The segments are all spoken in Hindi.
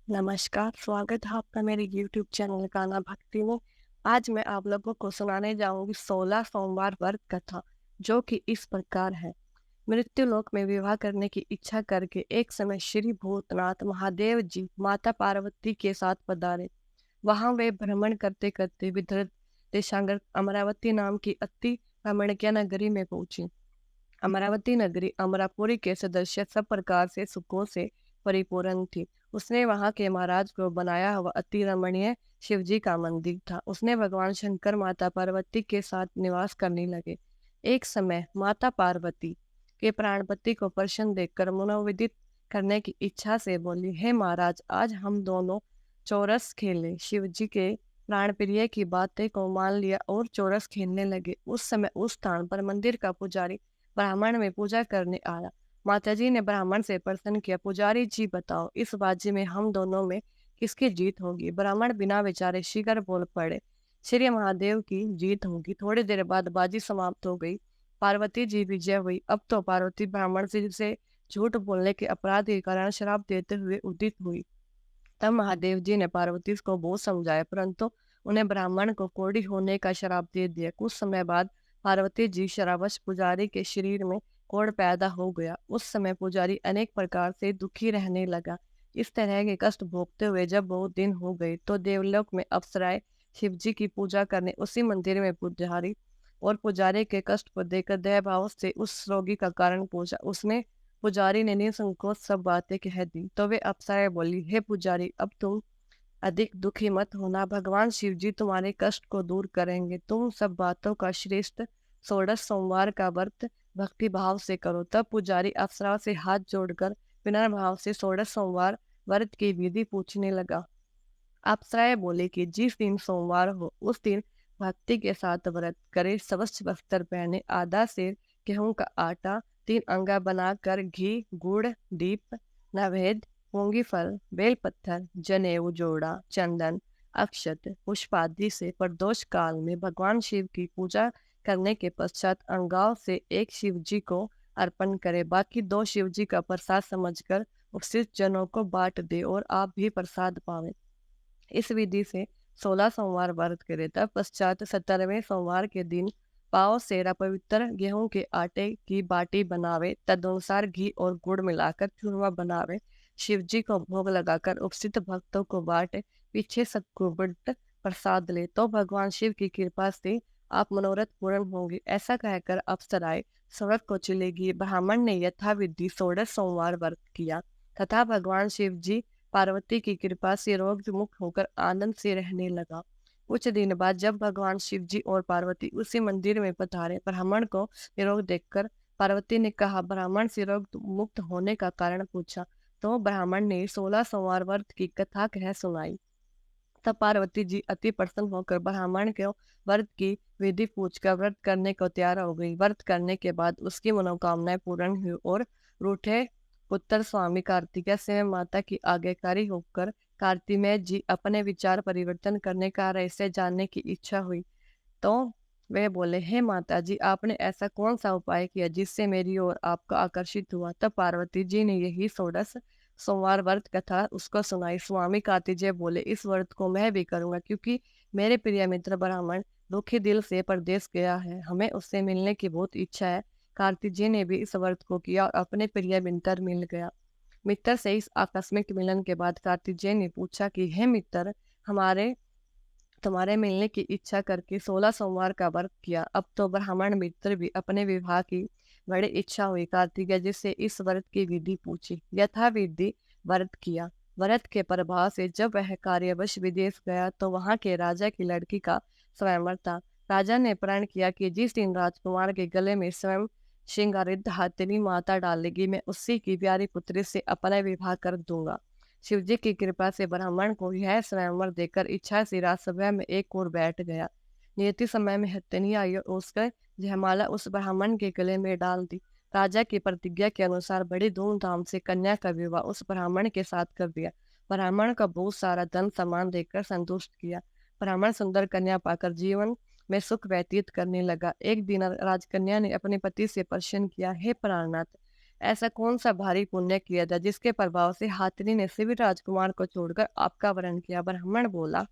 नमस्कार, स्वागत है आपका मेरे YouTube चैनल गाना भक्ति में। आज मैं आप लोगों को सुनाने जाऊंगी 16 सोमवार व्रत कथा, जो कि इस प्रकार है। मृत्यु लोक में विवाह करने की इच्छा करके एक समय श्री भूतनाथ महादेव जी माता पार्वती के साथ पधारे। वहां वे भ्रमण करते करते विदर्भ देशांगर अमरावती नाम की अति रमणीय नगरी में पहुंची। अमरावती नगरी अमरापुरी के सदस्य सब प्रकार से सुखों से परिपूर्ण थी। उसने वहां के महाराज को बनाया हुआ अति रमणीय शिवजी का मंदिर था। उसने भगवान शंकर माता पार्वती के साथ निवास करने लगे। एक समय माता पार्वती के प्राणपति को प्रसन्न देखकर मनोविदित करने की इच्छा से बोली, हे महाराज, आज हम दोनों चौरस खेले। शिवजी के प्राण प्रिय की बातें को मान लिया और चौरस खेलने लगे। उस समय उस स्थान पर मंदिर का पुजारी ब्राह्मण में पूजा करने आया। माताजी ने ब्राह्मण से प्रश्न किया, पुजारी जी बताओ, इस बाजी में हम दोनों में किसकी जीत होगी? ब्राह्मण बिना विचारे शीघ्र बोल पड़े, श्री महादेव की जीत होगी। थोड़ी देर बाद बाजी समाप्त हो गई। पार्वती जी विजय हुई। अब तो पार्वती ब्राह्मण जी से झूठ बोलने के अपराध के कारण श्राप देते हुए उदित हुई। तब महादेव जी ने पार्वती को बहुत समझाया, परंतु उन्हें ब्राह्मण को कोढ़ी होने का श्राप दे दिया। कुछ समय बाद पार्वती जी शराबश पुजारी के शरीर में कोढ़ पैदा हो गया। उस समय पुजारी अनेक प्रकार से दुखी रहने लगा। इस तरह के कष्ट भोगते हुए जब बहुत दिन हो गए तो देवलोक में अप्सराएं शिव जी की पूजा करने उसी मंदिर में पुजारी और पुजारी के कष्ट को देखकर दया भाव से उस रोगी का कारण पूछा। उसने पुजारी ने निसंकोच सब बातें कह दी। तो वे अप्सराएं बोली, हे पुजारी, अब तुम अधिक दुखी मत होना, भगवान शिव जी तुम्हारे कष्ट को दूर करेंगे। तुम सब बातों का श्रेष्ठ 16 सोमवार का व्रत भक्ति भाव से करो। तब पुजारी अप्सरा से हाथ जोड़कर विनम्र भाव से 16 सोमवार व्रत की विधि पूछने लगा। अप्सराएं बोले कि जिस दिन सोमवार हो उस दिन भक्ति के साथ व्रत करे, स्वच्छ वस्त्र पहने, आधा सेर गेहूं का आटा 3 अंगा बनाकर घी, गुड़, दीप, नैवेद्य, मूंगी फल, बेल पत्थर, जनेऊ, जोड़ा, चंदन, अक्षत, पुष्प आदि से प्रदोष काल में भगवान शिव की पूजा करने के पश्चात अंगाओं से एक शिव जी को अर्पण करे। बाकी 2 शिव जी का प्रसाद समझकर उपस्थित जनों को बांट दे और आप भी प्रसाद पावे। इस विधि से 16 सोमवार व्रत करे। तब पश्चात 17वें सोमवार के दिन पाव सेरा पवित्र गेहूं के आटे की बाटी बनावे, तदनुसार घी और गुड़ मिलाकर चूरमा बनावे, शिव जी को भोग लगाकर उपस्थित भक्तों को बांटे, पीछे सतकुबट प्रसाद ले, तो भगवान शिव की कृपा से आप मनोरथ पूर्ण होंगे। ऐसा कहकर अप्सराएं स्वर्ग को चलेगी। ब्राह्मण ने यथाविधि 16 सोमवार व्रत किया तथा भगवान शिव जी पार्वती की कृपा से रोग मुक्त होकर आनंद से रहने लगा। कुछ दिन बाद जब भगवान शिव जी और पार्वती उसी मंदिर में पधारे, ब्राह्मण को निरोग देखकर पार्वती ने कहा, ब्राह्मण से रोग मुक्त होने का कारण पूछा। तो ब्राह्मण ने 16 सोमवार व्रत की कथा कह सुनाई। तब पार्वती जी अति प्रसन्न होकर ब्राह्मण को व्रत की विधि पूछकर व्रत करने को तैयार हो गई। व्रत करने के बाद उसकी मनोकामनाएं पूर्ण हुई और रूठे पुत्र स्वामी कार्तिकेय से माता की आज्ञाकारी होकर कार्तिमेय जी अपने विचार परिवर्तन करने का रहस्य जानने की इच्छा हुई। तो वे बोले, हे माता जी, आपने ऐसा कौन सा उपाय किया जिससे मेरी ओर आपका आकर्षित हुआ? तब पार्वती जी ने यही 16 सोमवार व्रत कथा उसको सुनाई। स्वामी कार्तिकेय बोले, इस व्रत को मैं भी करूंगा, क्योंकि मेरे प्रिय मित्र ब्राह्मण दुखी दिल से परदेश गया है, हमें उससे मिलने की बहुत इच्छा है। कार्तिकेय ने भी इस व्रत को किया और अपने प्रिय मित्र मिल गया। मित्र से इस आकस्मिक मिलन के बाद कार्तिकेय ने पूछा कि हे मित्र, हमारे तुम्हारे मिलने की इच्छा करके 16 सोमवार का व्रत किया। अब तो ब्राह्मण मित्र भी अपने विवाह की बड़ी इच्छा हुई। कार्तिकेय जी से इस व्रत की विधि पूछी, यथा विधि व्रत किया। व्रत के प्रभाव से जब वह कार्यवश विदेश गया तो वहां के राजा की लड़की का स्वयंवर था। राजा ने प्रण किया कि जिस दिन राजकुमार के गले में स्वयं श्रृंगारित हाथिनी माता डालेगी, मैं उसी की प्यारी पुत्री से अपना विवाह कर दूंगा। शिवजी की कृपा से ब्राह्मण को यह स्वयंवर देकर इच्छा से राजसभा में एक ओर बैठ गया। नियति समय में हथिनी आई और उसका जयमाला उस ब्राह्मण के गले में डाल दी। राजा की प्रतिज्ञा के अनुसार बड़ी धूमधाम से कन्या का विवाह उस ब्राह्मण के साथ कर दिया। ब्राह्मण का बहुत सारा धन सामान देकर संतुष्ट किया। ब्राह्मण सुंदर कन्या पाकर जीवन में सुख व्यतीत करने लगा। एक दिन राजकन्या ने अपने पति से प्रश्न किया, हे प्राणनाथ, ऐसा कौन सा भारी पुण्य किया था जिसके प्रभाव से हाथिनी ने शिव राजकुमार को छोड़कर आपका वरण किया? ब्राह्मण बोला,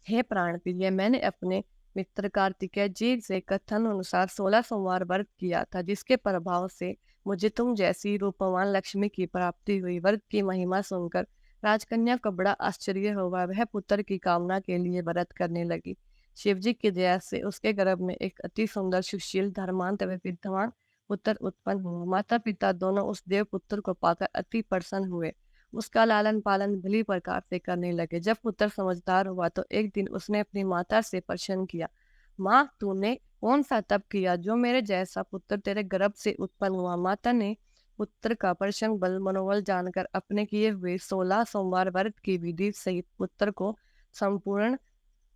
हे प्राण प्रिय, मैंने अपने मित्र कार्तिकेय जी से कथन अनुसार 16 सोमवार व्रत किया था, जिसके प्रभाव से मुझे तुम जैसी रूपवान लक्ष्मी की प्राप्ति हुई। व्रत की महिमा सुनकर राजकन्या को बड़ा आश्चर्य हुआ। वह पुत्र की कामना के लिए व्रत करने लगी। शिवजी की दया से उसके गर्भ में एक अति सुंदर, सुशील, धर्मांत व विद्वान पुत्र उत्पन्न हुआ। माता पिता दोनों उस देव पुत्र को पाकर अति प्रसन्न हुए। उसका लालन पालन भली प्रकार से करने लगे। जब पुत्र समझदार हुआ तो एक दिन उसने अपनी माता से प्रश्न किया, माँ, तूने कौन सा तप किया जो मेरे जैसा पुत्र तेरे गर्भ से उत्पन्न हुआ? माता ने पुत्र का प्रश्न बल मनोबल जानकर अपने किए हुए 16 सोमवार व्रत की विधि सहित पुत्र को संपूर्ण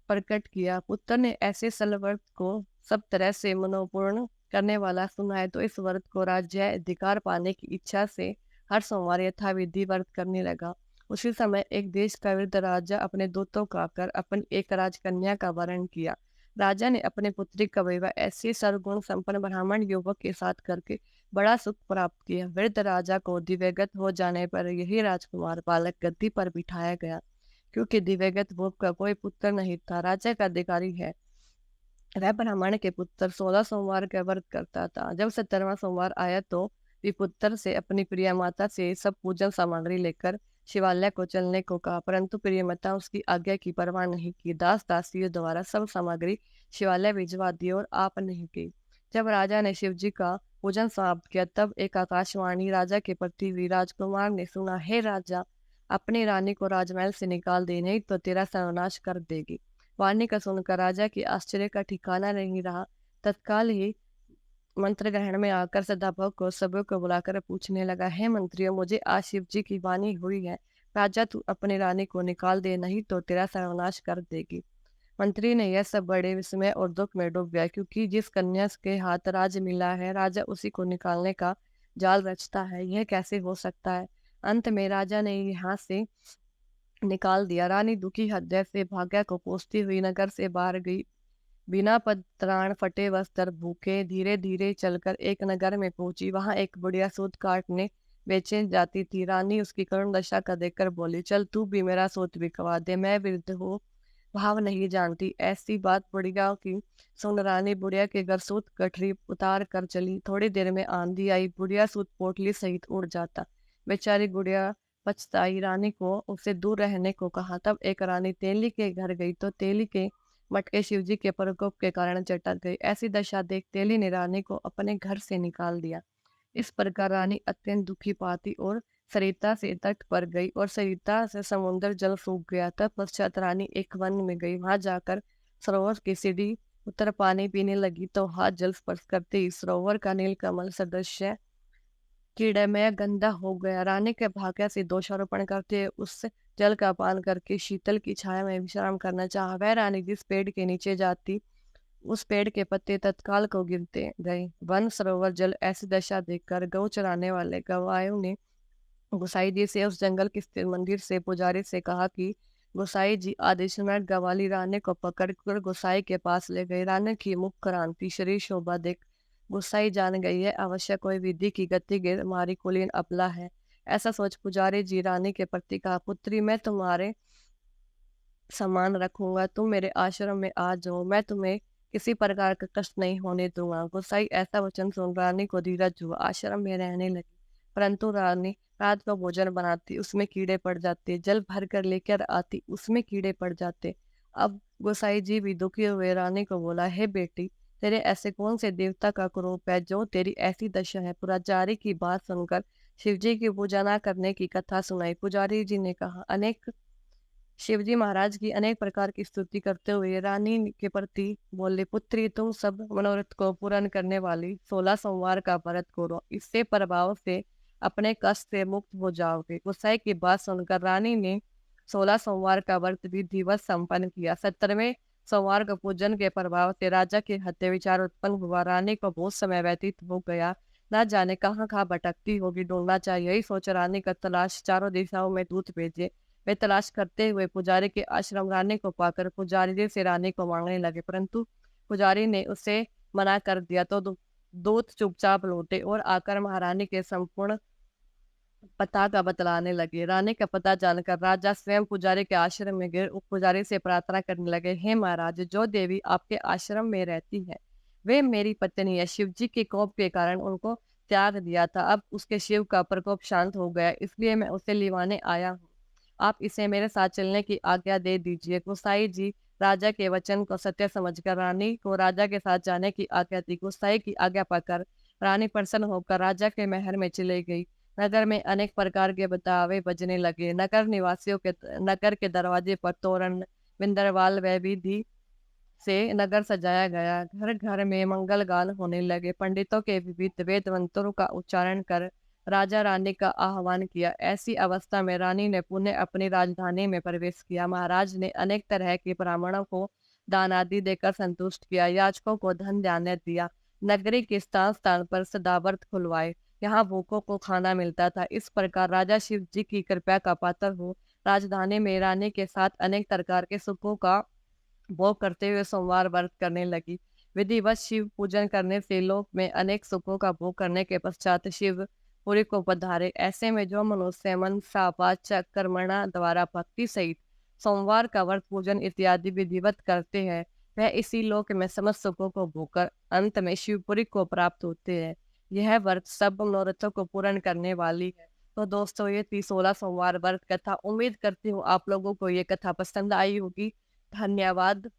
प्रकट किया। पुत्र ने ऐसे सल व्रत को सब तरह से मनोपूर्ण करने वाला सुना है, तो इस व्रत को राज्य अधिकार पाने की इच्छा से हर सोमवार यथाविधि व्रत करने लगा। उसी समय एक देश का वृद्ध राजा अपने दूतों का कर अपनी एक राजकन्या का वरण किया। राजा ने अपने पुत्री का विवाह ऐसे सर्वगुण संपन्न ब्राह्मण युवक के साथ करके बड़ा सुख प्राप्त किया। वृद्ध राजा को दिव्यगत हो जाने पर यही राजकुमार बालक गद्दी पर बिठाया गया। क्योंकि दिव्यगत भोग का कोई पुत्र नहीं था, राजा का अधिकारी है, वह ब्राह्मण के पुत्र 16 सोमवार का व्रत करता था। जब 17वां सोमवार आया तो विपुत्र से अपनी प्रिय माता से सब पूजन सामग्री लेकर शिवालय को चलने को कहा, परंतु प्रिय माता उसकी आज्ञा की परवाह नहीं की। दास दासियों द्वारा सब सामग्री शिवालय भिजवा दी और आप नहीं की। जब राजा ने शिव जी का पूजन समाप्त किया तब एक आकाशवाणी राजा के प्रति हुई। राजकुमार ने सुना, हे राजा, अपनी रानी को राजमहल से निकाल दे, नहीं तो तेरा सर्वनाश कर देगी। वाणी का सुनकर राजा की आश्चर्य का ठिकाना नहीं रहा। तत्काल ही मंत्र ग्रहण में आकर सदाभाव को सबों को बुलाकर पूछने लगा, हे मंत्रियों, मुझे आज शिव जी की वाणी हुई है, राजा तू अपनी रानी को निकाल दे, नहीं तो तेरा सर्वनाश कर देगी। मंत्री ने यह सब बड़े विस्मय और दुख में डूब गया, क्योंकि जिस कन्या के हाथ राज मिला है राजा उसी को निकालने का जाल रचता है, यह कैसे हो सकता है। अंत में राजा ने यहाँ से निकाल दिया। रानी दुखी हृदय से भाग्य को कोसती हुई नगर से बाहर गई। बिना पत्राण, फटे वस्त्र, भूखे धीरे धीरे चलकर एक नगर में पहुंची। वहां एक बुढ़िया सूत काटने बेचे जाती थी। रानी उसकी करुण दशा का देखकर बोली, चल तू भी मेरा सूत बिकवा दे, मैं वृद्ध हूँ, भाव नहीं जानती। ऐसी बात बुढ़िया की सुन रानी बुढ़िया के घर सूत गठरी उतार कर चली। थोड़ी देर में आंधी आई, बुढ़िया सूत पोटली सहित उड़ जाता। बेचारी बुढ़िया पछताई, रानी को उससे दूर रहने को कहा। तब एक रानी तेली के घर गई तो तेली के मटके शिवजी के प्रकोप के कारण चटक गई। ऐसी दशा देख तेली ने रानी को अपने घर से निकाल दिया। इस प्रकार रानी अत्यंत दुखी पाती और सरिता से तट पर गई और सरिता से समुद्र जल सूख गया। तब पश्चात रानी एक वन में गई। वहां जाकर सरोवर की सीढ़ी उतर पानी पीने लगी तो हाथ जल स्पर्श करते ही सरोवर का नीलकमल सदृश कीड़ेमय गंदा हो गया। रानी के भाग्य से दोषारोपण करते उस जल का पान करके शीतल की छाया में विश्राम करना चाहा। वह रानी जिस पेड़ के नीचे जाती उस पेड़ के पत्ते तत्काल को गिरते गए। वन सरोवर जल ऐसी दशा देखकर गौ चराने वाले गवायों ने गोसाई जी से उस जंगल के स्थिर मंदिर से पुजारी से कहा कि गोसाई जी आदेश में गवाली रानी को पकड़कर गोसाई के पास ले गए। रानी की मुख क्रांति, शरीर शोभा देख गोसाई जान गई है अवश्य कोई विधि की गति गिर मारी कुलीन अबला है। ऐसा सोच पुजारी जी रानी के प्रति कहा, पुत्री, मैं तुम्हारे सम्मान रखूंगा, तुम मेरे आश्रम में आ जाओ, मैं तुम्हें किसी प्रकार का कष्ट नहीं होने दूंगा। गोसाई ऐसा वचन सुन रानी को धीरज हुआ, आश्रम में रहने लगी। परंतु रानी रात को भोजन बनाती, उसमें कीड़े पड़ जाते, जल भर कर लेकर आती, उसमें कीड़े पड़ जाते। अब गोसाई जी भी दुखी हुए रानी को बोला, हे बेटी, तेरे ऐसे कौन से देवता का क्रूप है जो तेरी ऐसी दशा है। पुजारी की बात सुनकर शिवजी की पूजा न करने की कथा सुनाई। पुजारी जी ने कहा, शिवजी महाराज की अनेक प्रकार की स्तुति करते हुए रानी के प्रति बोले, पुत्री, तुम सब मनोरथ को पूर्ण करने वाली 16 सोमवार का व्रत करो, इससे प्रभाव से अपने कष्ट से मुक्त हो जाओगे। गोसाई की बात सुनकर रानी ने 16 सोमवार का व्रत विधिवत संपन्न किया। 17वें सोमवार को पूजन के प्रभाव से राजा के हत्या विचार उत्पन्न हुआ। रानी को बहुत समय व्यतीत हो गया, न जाने कहाँ कहाँ भटकती होगी, ढूंढना चाहिए। यही सोच रानी का तलाश चारों दिशाओं में दूत भेजे। वे तलाश करते हुए पुजारी के आश्रम रानी को पाकर पुजारी से रानी को मांगने लगे, परंतु पुजारी ने उसे मना कर दिया। तो दूत चुपचाप लौटे और आकर महारानी के संपूर्ण पता का बतलाने लगे। रानी का पता जानकर राजा स्वयं पुजारी के आश्रम में गए। पुजारी से प्रार्थना करने लगे, हे महाराज, जो देवी आपके आश्रम में रहती है वे मेरी पत्नी है। शिव जी के कोप के कारण उनको त्याग दिया था। अब उसके शिव का प्रकोप शांत हो गया, इसलिए मैं उसे लिवाने आया हूँ। आप इसे मेरे साथ चलने की आज्ञा दे दीजिए। गोसाई जी राजा के वचन को सत्य समझकर रानी को राजा के साथ जाने की आज्ञा दी। गोसाई की आज्ञा पाकर रानी प्रसन्न होकर राजा के महल में चली गई। नगर में अनेक प्रकार के बतावे बजने लगे। नगर के दरवाजे पर तोरण बिंदरवाल व विधि से नगर सजाया गया। घर घर में मंगल गान होने लगे। पंडितों के विविध वेद मंत्रों का उच्चारण कर राजा रानी का आह्वान किया। ऐसी अवस्था में रानी ने पुनः अपनी राजधानी में प्रवेश किया। महाराज ने अनेक तरह के ब्राह्मणों को दान आदि देकर संतुष्ट किया। याचकों को धन धान्य दिया। नगरी के स्थान स्थान पर सदाव्रत खुलवाए। यहाँ भूखों को खाना मिलता था। इस प्रकार राजा शिव जी की कृपा का पात्र हो राजधानी में रानी के साथ अनेक प्रकार के सुखों का भोग करते हुए सोमवार व्रत करने लगी। विधिवत शिव पूजन करने से लोक में अनेक सुखों का भोग करने के पश्चात शिव पुरी को पधारे। ऐसे में जो मनुष्य मन वाचा कर्मणा द्वारा भक्ति सहित सोमवार का व्रत पूजन इत्यादि विधिवत करते हैं, वह इसी लोक में समस्त सुखों को भोगकर अंत में शिवपुरी को प्राप्त होते हैं। यह व्रत सब मनोरथों को पूर्ण करने वाली है। तो दोस्तों, ये थी 16 सोमवार व्रत कथा। उम्मीद करती हूँ आप लोगों को ये कथा पसंद आई होगी। धन्यवाद।